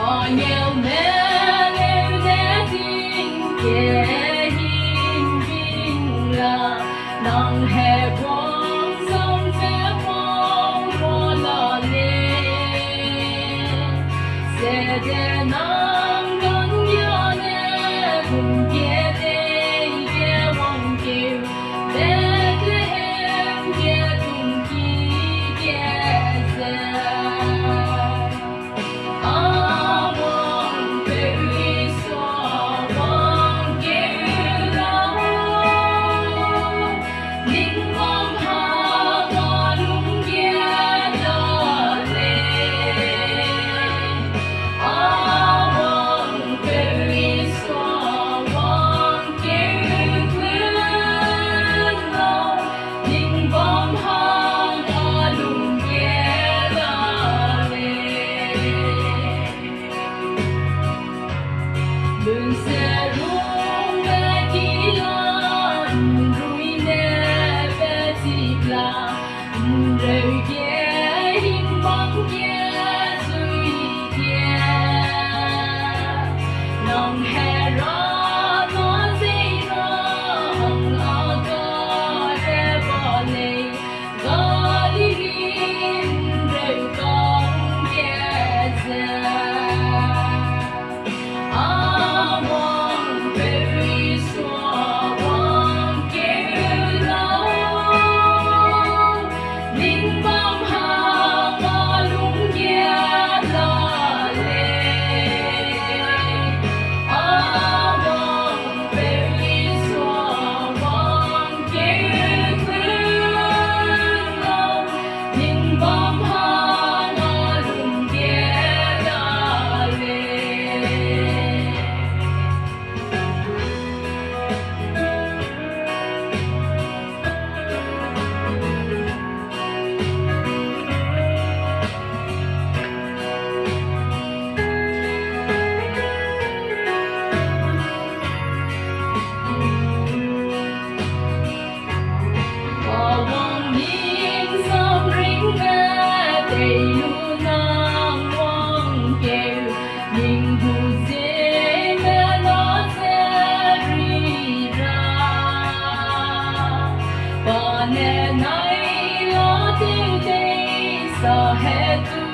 bao nhiêu mẹ lưu để tin kia hin vinh là nắng hè quang sông sẽ quang qua lò lê sẽ để nắng gần gió nè cùng kia đây kia vòng kiều để em kia cùng kia sẽ đường xe rung về kỳ lan rui nè về dịp là rời ghé hình bóng ghé suy ghé lòng hè rõ nó dây rõ hồng lo có để bỏ lệ có đi hình rời con ghé ra nè nay lo tiêu đây sao hết tu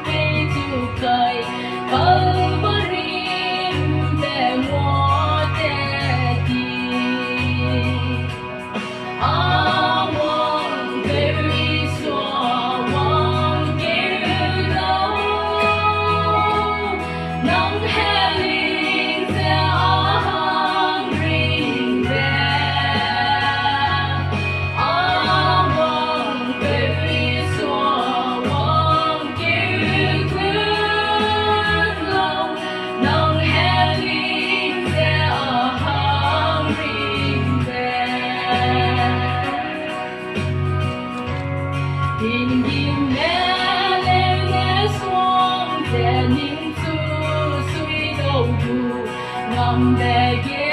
cây tu cây bao bờ rim để mua để đi mong baby xóa mong kêu lâu nắng hè linh sẽ hăng rim về hình nhìn mẹ lên nghe xuống để những su suy đầu dù ngầm về kia